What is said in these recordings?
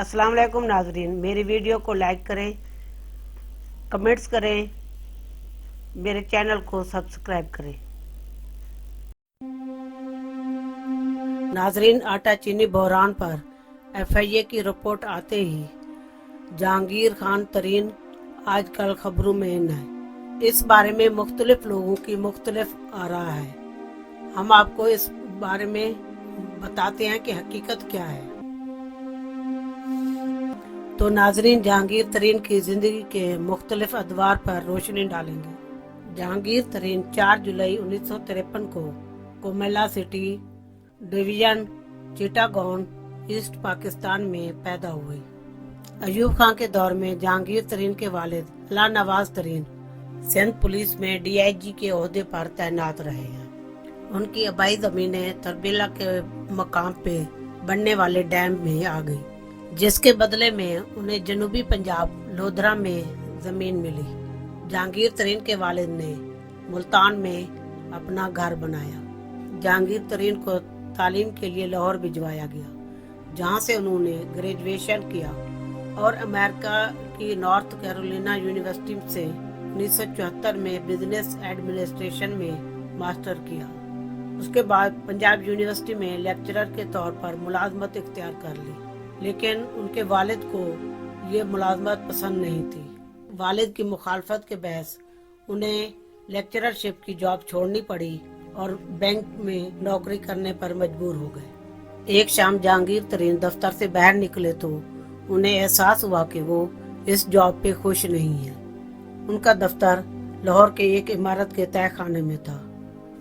अस्सलाम वालेकुम नाजरीन, मेरी वीडियो को लाइक करें, कमेंट्स करें, मेरे चैनल को सब्सक्राइब करें। नाजरीन, आटा चीनी बहरान पर FIA की रिपोर्ट आते ही जहांगीर खान तरीन आजकल खबरों में इन है। इस बारे में मुख्तलिफ लोगों की मुख्तलिफ आरा है। हम आपको इस बारे में बताते हैं कि हकीकत क्या है। तो नाजरीन, जहांगीर तरीन की जिंदगी के मुख्तलिफ अदवार पर रोशनी डालेंगे। जहांगीर तरीन 4 जुलाई 1953 को Comilla city division Chittagong east Pakistan में पैदा हुए। अयूब खान के दौर में जहांगीर तरीन के वालिद अल्लाह नवाज तरीन सिंध पुलिस में DIG के ओहदे पर तैनात रहे हैं। उनकी आबाई जमीनें तरबेला के मकाम पे बनने वाले डैम में आ गई, जिसके बदले में उन्हें जनूबी पंजाब लोधरा में जमीन मिली। जहांगीर तरीन के वालिद ने मुल्तान में अपना घर बनाया। जहांगीर तरीन को तालीम के लिए लाहौर भिजवाया गया, जहां से उन्होंने ग्रेजुएशन किया और अमेरिका की नॉर्थ कैरोलिना यूनिवर्सिटी से 1974 में बिजनेस एडमिनिस्ट्रेशन में मास्टर किया। उसके बाद पंजाब यूनिवर्सिटी में लेक्चरर के तौर पर मुलाजमत इख्तियार कर ली, लेकिन उनके वालिद को ये मुलाजमत पसंद नहीं थी। वालिद की मुखालफत के बहस उन्हें लेक्चररशिप की जॉब छोड़नी पड़ी और बैंक में नौकरी करने पर मजबूर हो गए। एक शाम जहांगीर तरीन दफ्तर से बाहर निकले तो उन्हें एहसास हुआ कि वो इस जॉब पे खुश नहीं है। उनका दफ्तर लाहौर के एक इमारत के तय खाने में था।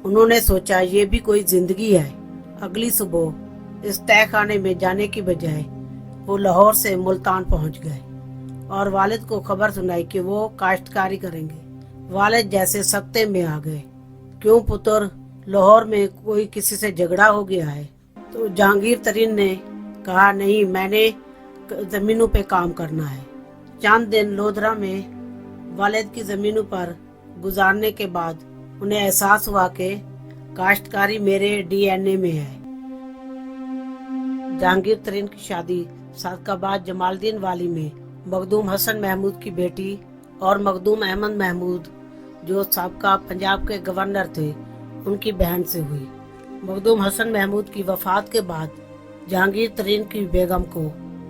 उन्होंने सोचा ये भी कोई जिंदगी है। अगली सुबह इस तय खाने में जाने की बजाय वो लाहौर से मुल्तान पहुंच गए और वालिद को खबर सुनाई कि वो काश्तकारी करेंगे। वालिद जैसे सख्ते में आ गए। क्यों पुत्र, लाहौर में कोई किसी से झगड़ा हो गया है? तो जहांगीर तरीन ने कहा, नहीं, मैंने जमीनों पे काम करना है। चंद दिन लोधरा में वालिद की जमीनों पर गुजारने के बाद उन्हें एहसास हुआ कि काश्तकारी मेरे DNA में है। जहांगीर तरीन की शादी सादकाबाद जमालुद्दीन वाली में मखदूम हसन महमूद की बेटी और मखदूम अहमद महमूद, जो साबका पंजाब के गवर्नर थे, उनकी बहन से हुई। मखदूम हसन महमूद की वफात के बाद जहांगीर तरीन की बेगम को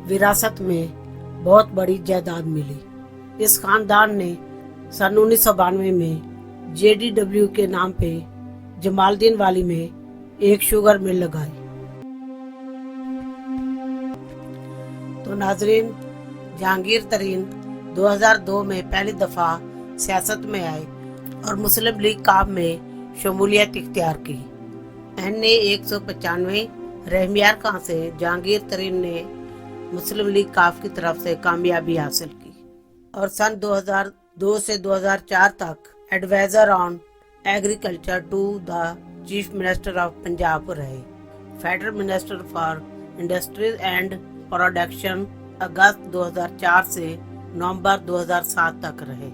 विरासत में बहुत बड़ी जायदाद मिली। इस खानदान ने सन 1992 में JDW के नाम पे जमालुद्दीन वाली में एक शुगर मिल लगाई। तो नाजरीन, जहांगीर तरीन 2002 में पहली दफा सियासत में आए और मुस्लिम लीग काफ में शमूलियत इख्तियार की। NA 195 रहमियार खां से जहांगीर तरीन ने मुस्लिम लीग काफ की तरफ से कामयाबी हासिल की और सन 2002 से 2004 तक adviser on agriculture to the chief minister of Punjab रहे। Federal minister for industries and production अगस्त 2004 से नवंबर 2007 तक रहे।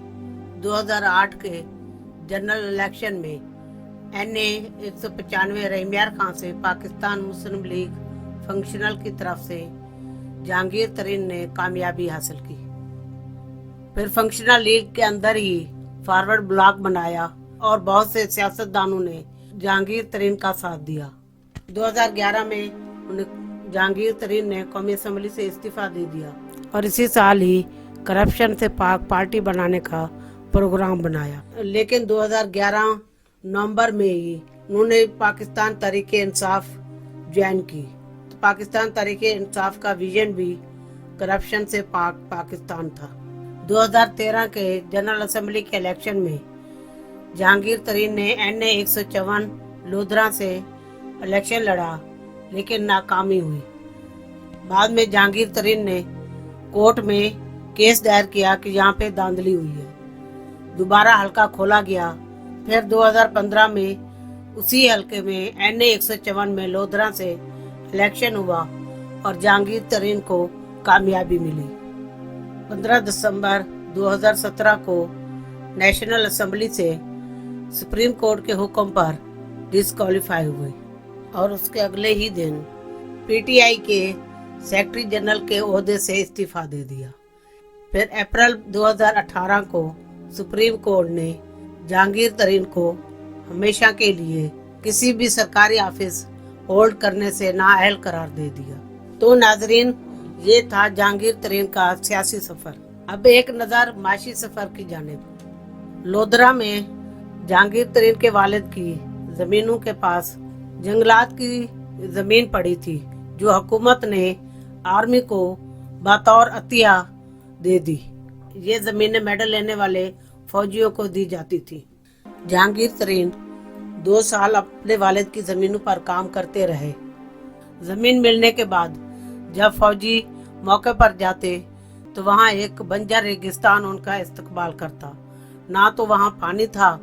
2008 के जनरल इलेक्शन में NA 195 रहमियार खां से पाकिस्तान मुस्लिम लीग फंक्शनल की तरफ से जहांगीर तरीन ने कामयाबी हासिल की। फिर फंक्शनल लीग के अंदर ही फॉरवर्ड ब्लॉक बनाया और बहुत से सियासतदानों ने जहांगीर तरीन का साथ दिया। 2011 में उन्हें जहांगीर तरीन ने कौमी असम्बली से इस्तीफा दे दिया और इसी साल ही करप्शन से पाक पार्टी बनाने का प्रोग्राम बनाया। लेकिन 2011 नवंबर में ही उन्होंने पाकिस्तान तहरीके इंसाफ ज्वाइन की। तो पाकिस्तान तहरीके इंसाफ का विजन भी करप्शन से पाक पाकिस्तान था। 2013 के जनरल असेंबली के इलेक्शन में जहांगीर तरीन ने NA 154 लोधरा से इलेक्शन लड़ा, लेकिन नाकामी हुई। बाद में जहांगीर तरीन ने कोर्ट में केस दायर किया कि यहाँ पे धांधली हुई है। दोबारा हल्का खोला गया। फिर 2015 में उसी हल्के में NA 154 में लोधरा से इलेक्शन हुआ और जहांगीर तरीन को कामयाबी मिली। 15 दिसंबर 2017 को नेशनल असेंबली से सुप्रीम कोर्ट के हुक्म पर डिस्क्वालीफाई हुए और उसके अगले ही दिन PTI के सेक्रेटरी जनरल के ओहदे से इस्तीफा दे दिया। फिर अप्रैल 2018 को सुप्रीम कोर्ट ने जहांगीर तरीन को हमेशा के लिए किसी भी सरकारी ऑफिस होल्ड करने से नाअहल करार दे दिया। तो नाजरीन, ये था जहांगीर तरीन का सियासी सफर। अब एक नजर माशी सफर की जानिब। लोधरा में जहांगीर तरीन के वालिद की जमीनों के पास जंगलात की जमीन पड़ी थी, जो हुकूमत ने आर्मी को बतौर अतिया दे दी। ये जमीनें मेडल लेने वाले फौजियों को दी जाती थी। जहांगीर तरीन 2 साल अपने वालिद की जमीनों पर काम करते रहे। जमीन मिलने के बाद जब फौजी मौके पर जाते तो वहाँ एक बंजर रेगिस्तान उनका इस्तकबाल करता। ना तो वहाँ पानी था,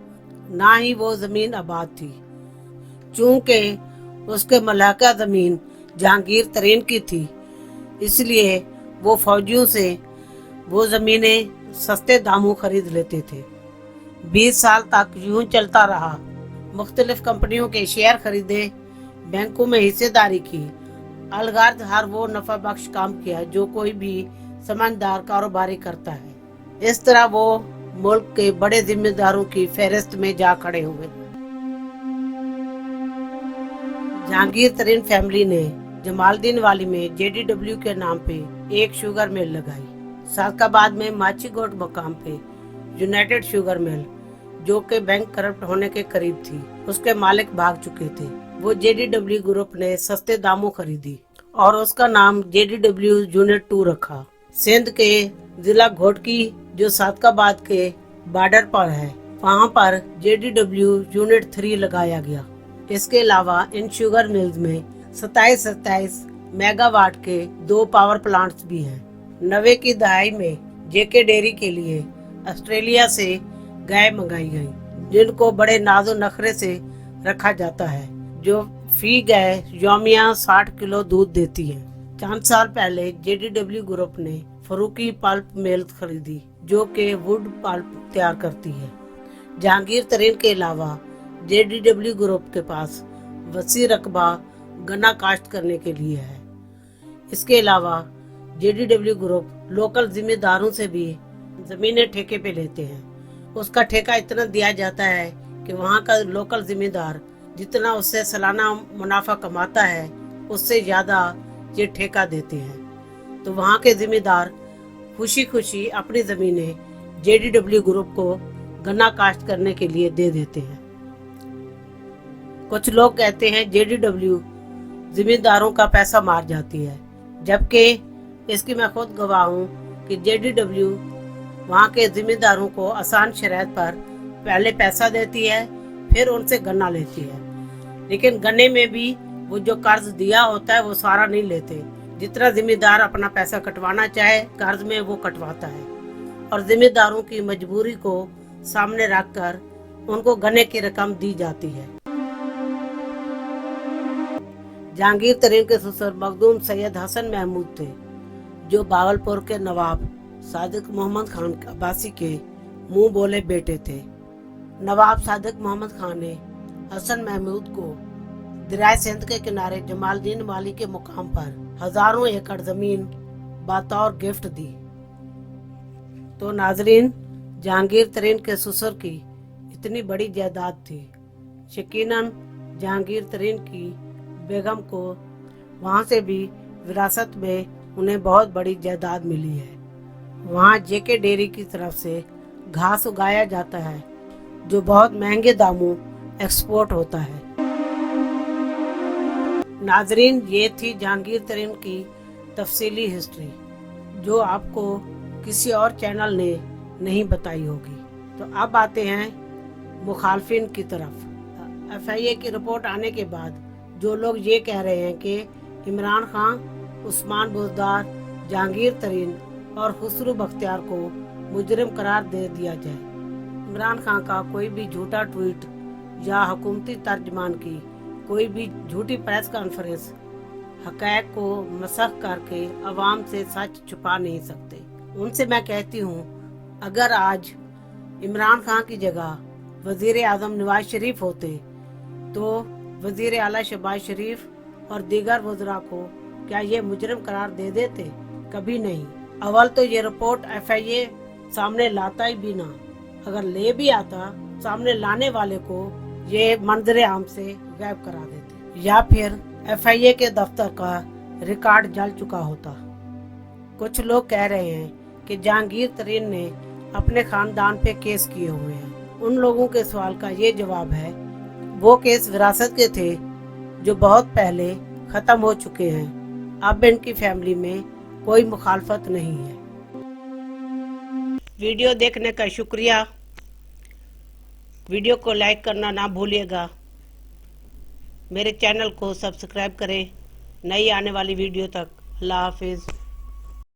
ना ही वो जमीन आबाद थी। चूंकि उसके मलाका जमीन जहांगीर तरीन की थी, इसलिए वो फौजियों से वो जमीनें सस्ते दामों खरीद लेते थे। 20 साल तक यूं चलता रहा। मुख्तलिफ कंपनियों के शेयर खरीदे, बैंकों में हिस्सेदारी की, अलगार्द हर वो नफा बख्श काम किया जो कोई भी समझदार कारोबारी करता है। इस तरह वो मुल्क के बड़े जिम्मेदारों की फहरिस्त में जा खड़े हुए। जहांगीर तरीन फैमिली ने जमालदीन वाली में JDW के नाम पे एक शुगर मिल लगाई। सादकाबाद में माचीगोट मकाम पे यूनाइटेड शुगर मिल, जो कि बैंक करप्ट होने के करीब थी, उसके मालिक भाग चुके थे। वो JDW ग्रुप ने सस्ते दामों खरीदी और उसका नाम JDW यूनिट 2 रखा। सिंध के जिला घोटकी, जो सादकाबाद के बॉर्डर पर है, वहाँ पर JDW यूनिट 3 लगाया गया। इसके अलावा इन शुगर मिल्स में 27 मेगावाट के 2 पावर प्लांट्स भी हैं। 90 की दहाई में JK डेयरी के लिए ऑस्ट्रेलिया से गाय मंगाई गई, जिनको बड़े नाजो नखरे से रखा जाता है, जो फी गाय यौमिया 60 किलो दूध देती है। 4 साल पहले JDW ग्रुप ने फरूकी पल्प मिल खरीदी, जो कि वुड पल्प तैयार करती है। जहांगीर तरीन के अलावा JDW ग्रुप के पास वसी रकबा गन्ना काश्त करने के लिए है। इसके अलावा JDW ग्रुप लोकल जिम्मेदारों से भी जमीनें ठेके पे लेते हैं। उसका ठेका इतना दिया जाता है कि वहाँ का लोकल जिम्मेदार जितना उससे सालाना मुनाफा कमाता है, उससे ज्यादा ये ठेका देते हैं। तो वहाँ के जिम्मेदार खुशी खुशी अपनी जमीनें JDW ग्रुप को गन्ना काश्त करने के लिए दे देते हैं। कुछ लोग कहते हैं JDW जिम्मेदारों का पैसा मार जाती है, जबकि इसकी मैं खुद गवाह हूँ कि JDW वहाँ के जिम्मेदारों को आसान शराइत पर पहले पैसा देती है, फिर उनसे गन्ना लेती है। लेकिन गन्ने में भी वो जो कर्ज दिया होता है वो सारा नहीं लेते। जितना जिम्मेदार अपना पैसा कटवाना चाहे कर्ज में वो कटवाता है, और जिम्मेदारों की मजबूरी को सामने रखकर उनको गन्ने की रकम दी जाती है। जहांगीर तरीन के ससुर मखदूम सैयद हसन महमूद थे, जो बावलपुर के नवाब सादिक मोहम्मद खान अब्बासी के मुंह बोले बेटे थे। नवाब सादिक मोहम्मद खान ने हसन महमूद को दरिया सिंध के किनारे जमालदीन वाली के मुकाम पर हजारों एकड़ जमीन बतौर गिफ्ट दी। तो नाजरीन, जहांगीर तरीन के ससुर की इतनी बड़ी जायदाद थी, यकीनन जहांगीर तरीन की बेगम को वहाँ से भी विरासत में उन्हें बहुत बड़ी जायदाद मिली है। वहाँ JK डेयरी की तरफ से घास उगाया जाता है, जो बहुत महंगे दामों एक्सपोर्ट होता है। नाजरीन, ये थी जहांगीर तरीन की तफसीली हिस्ट्री, जो आपको किसी और चैनल ने नहीं बताई होगी। तो अब आते हैं मुखालफिन की तरफ। FIA की रिपोर्ट आने के बाद जो लोग ये कह रहे हैं कि इमरान खान, उस्मान बुज़दार, जहांगीर तरीन और खुसरू बख्तियार को मुजरिम करार दे दिया जाए। इमरान खान का कोई भी झूठा ट्वीट या हुकूमती तर्जमान की कोई भी झूठी प्रेस कॉन्फ्रेंस हक़ाइक़ को मसख करके अवाम से सच छुपा नहीं सकते। उनसे मैं कहती हूँ, अगर आज इमरान खान की जगह वजीर आज़म नवाज शरीफ होते तो वजीर आला शहबाज शरीफ और दीगर वज़रा को क्या ये मुजरिम करार दे देते? कभी नहीं। अव्वल तो ये रिपोर्ट FIA सामने लाता ही भी ना। अगर ले भी आता, सामने लाने वाले को ये मंजरे आम से गायब करा देते, या फिर FIA के दफ्तर का रिकॉर्ड जल चुका होता। कुछ लोग कह रहे हैं कि जहांगीर तरीन ने अपने खानदान पे केस किए हुए हैं। उन लोगों के सवाल का ये जवाब है, वो केस विरासत के थे जो बहुत पहले खत्म हो चुके हैं। अब इनकी फैमिली में कोई मुखालफत नहीं है। वीडियो देखने का शुक्रिया। वीडियो को लाइक करना ना भूलिएगा। मेरे चैनल को सब्सक्राइब करें नई आने वाली वीडियो तक। अल्लाह हाफिज।